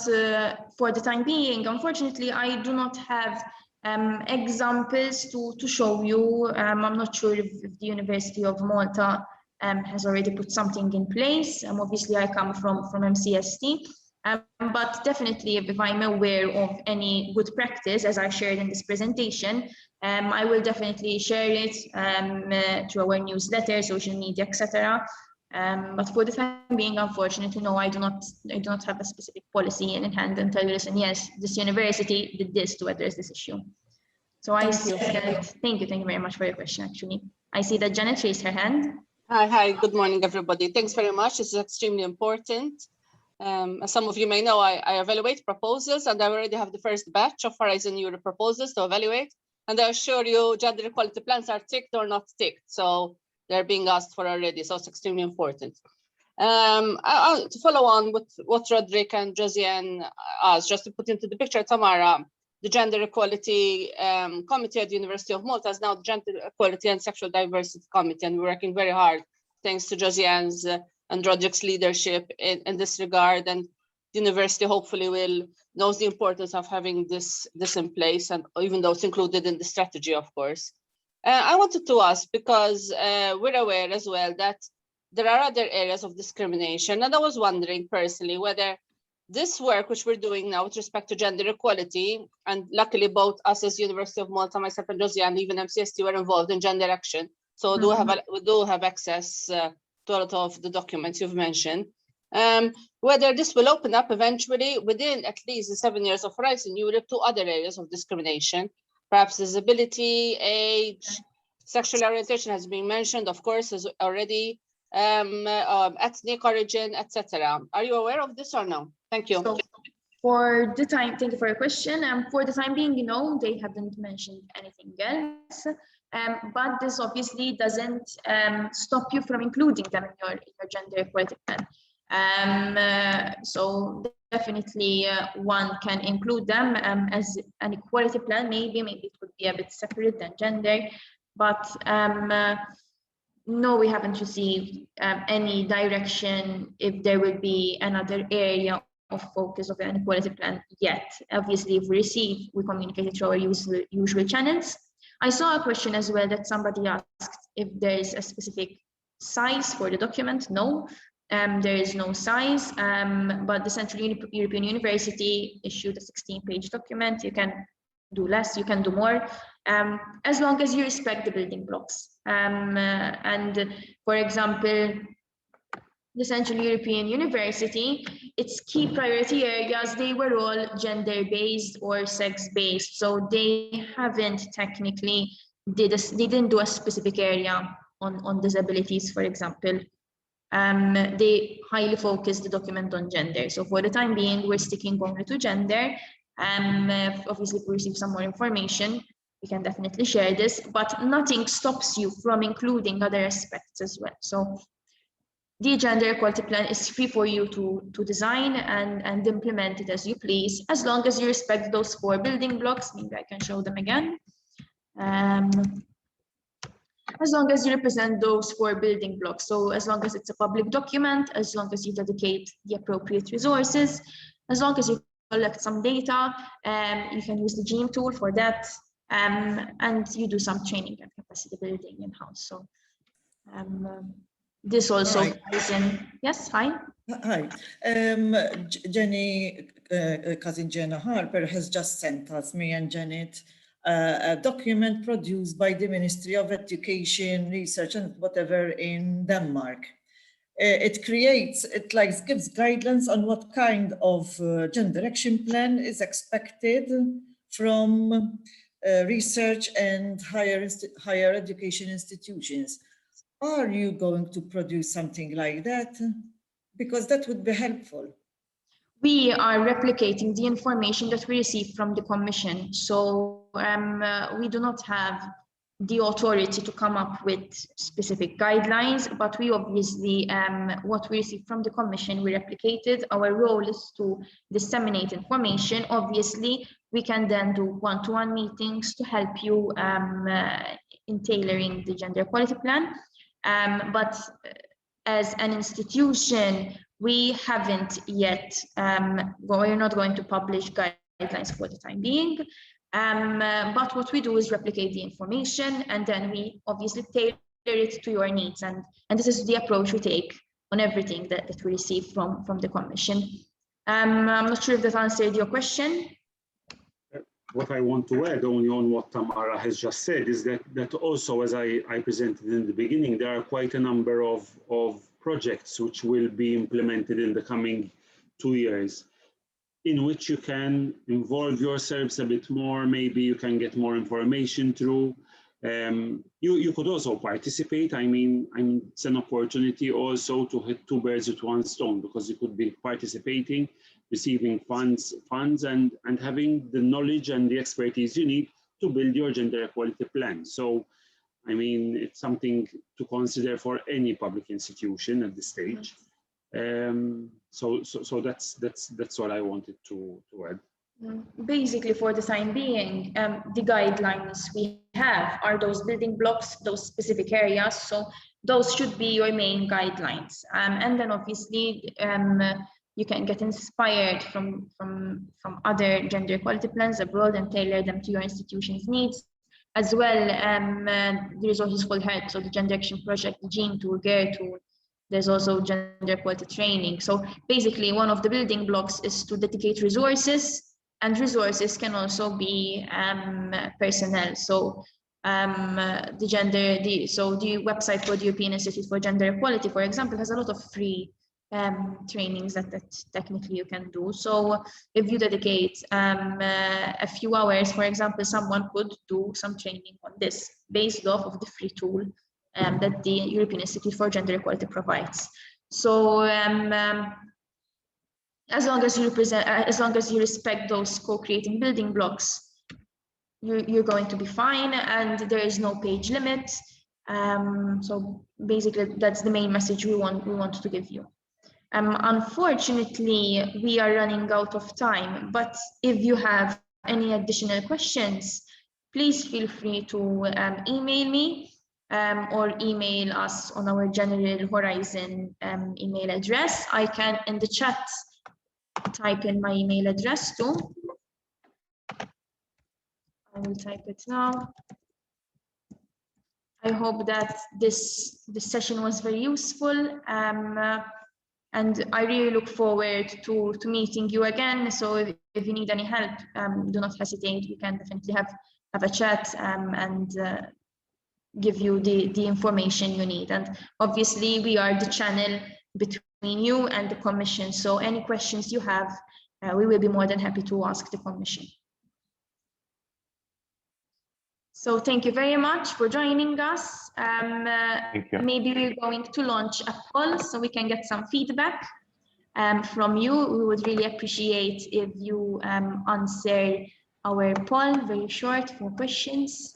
Speaker 2: for the time being, unfortunately, I do not have examples to show you. I'm not sure if the University of Malta has already put something in place. Obviously, I come from MCST, but definitely if I'm aware of any good practice, as I shared in this presentation, I will definitely share it through our newsletter, social media, etc. But for the time being, unfortunately, no, I do not have a specific policy in hand and tell you, listen, yes, this university did this to address this issue. So thank you very much for your question. Actually, I see that Janet raised her hand.
Speaker 8: Hi, good morning, everybody. Thanks very much. This is extremely important. As some of you may know, I evaluate proposals, and I already have the first batch of Horizon Europe proposals to evaluate. And I assure you, gender equality plans are ticked or not ticked. So they're being asked for already. So it's extremely important. To follow on with what Roderick and Josiane asked, just to put into the picture, Tamara, the Gender Equality Committee at the University of Malta is now the Gender Equality and Sexual Diversity Committee, and we're working very hard, thanks to Josiane's and Roderick's leadership in this regard. And the university hopefully knows the importance of having this in place, and even though it's included in the strategy, of course. I wanted to ask, because we're aware as well that there are other areas of discrimination, and I was wondering personally whether this work which we're doing now with respect to gender equality, and luckily both us as University of Malta, myself and Josiane, even MCST, were involved in gender action. So we do have access to a lot of the documents you've mentioned. Whether this will open up eventually within at least the 7 years of Horizon Europe to other areas of discrimination, perhaps disability, age, sexual orientation has been mentioned, of course, as already, ethnic origin, etc. Are you aware of this or no? Thank you.
Speaker 2: So for the time, thank you for your question. For the time being, no, they haven't mentioned anything else. But this obviously doesn't stop you from including them in your gender equality plan. So definitely one can include them as an equality plan. Maybe it could be a bit separate than gender, but no, we haven't received any direction if there will be another area of focus of an equality plan yet. Obviously, if we receive, we communicate it through our usual channels. I saw a question as well that somebody asked if there is a specific size for the document. No, there is no size, but the Central European University issued a 16-page document. You can do less, you can do more, as long as you respect the building blocks. And for example, the Central European University, its key priority areas, they were all gender-based or sex-based. So they haven't technically, they didn't do a specific area on disabilities, for example. They highly focused the document on gender. So for the time being, we're sticking only to gender. Obviously, if we receive some more information, we can definitely share this, but nothing stops you from including other aspects as well. So the gender equality plan is free for you to design and implement it as you please, as long as you respect those 4 building blocks. Maybe I can show them again. As long as you represent those 4 building blocks. So as long as it's a public document, as long as you dedicate the appropriate resources, as long as you collect some data, you can use the GEAM tool for that, and you do some training and capacity building in-house. So this also ties in. Yes, fine.
Speaker 6: Hi. Jenny, cousin Jenna Harper has just sent us, me and Janet, a document produced by the Ministry of Education, Research and whatever in Denmark. It gives guidelines on what kind of gender action plan is expected from research and higher education institutions. Are you going to produce something like that? Because that would be helpful.
Speaker 2: We are replicating the information that we receive from the Commission. So we do not have the authority to come up with specific guidelines, but we obviously, what we receive from the Commission, we replicated. Our role is to disseminate information. Obviously, we can then do one-to-one meetings to help you in tailoring the gender equality plan. But as an institution, we haven't yet, we're not going to publish guidelines for the time being. But what we do is replicate the information, and then we obviously tailor it to your needs. And this is the approach we take on everything that we receive from the Commission. I'm not sure if that answered your question.
Speaker 1: What I want to add only on what Tamara has just said is that also, as I presented in the beginning, there are quite a number of projects which will be implemented in the coming 2 years, in which you can involve yourselves a bit more. Maybe you can get more information through. You could also participate. I mean, it's an opportunity also to hit 2 birds with 1 stone, because you could be participating, receiving funds and having the knowledge and the expertise you need to build your gender equality plan. So, I mean, it's something to consider for any public institution at this stage. So that's what I wanted to add.
Speaker 2: Basically, for the time being, the guidelines we have are those building blocks, those specific areas. So those should be your main guidelines. And then obviously, you can get inspired from other gender equality plans abroad and tailor them to your institution's needs. As well, the resources will help. So the Gender Action Project, the GEAM tool, GEAR tool, there's also gender equality training. So basically, one of the building blocks is to dedicate resources, and resources can also be personnel. So the website for the European Institute for Gender Equality, for example, has a lot of free trainings that technically you can do. So if you dedicate a few hours, for example, someone could do some training on this based off of the free tool that the European Institute for Gender Equality provides. So as long as you respect those co-creating building blocks, you're going to be fine, and there is no page limit. So basically, that's the main message we want to give you. Unfortunately, we are running out of time, but if you have any additional questions, please feel free to email me or email us on our General Horizon email address. I can, in the chat, type in my email address too. I will type it now. I hope that this session was very useful, and I really look forward to meeting you again. So if you need any help, do not hesitate. We can definitely have a chat and give you the information you need. And obviously, we are the channel between you and the Commission. So any questions you have, we will be more than happy to ask the Commission. So thank you very much for joining us.
Speaker 5: Thank you.
Speaker 2: Maybe we're going to launch a poll so we can get some feedback from you. We would really appreciate if you answer our poll, very short, 4 questions.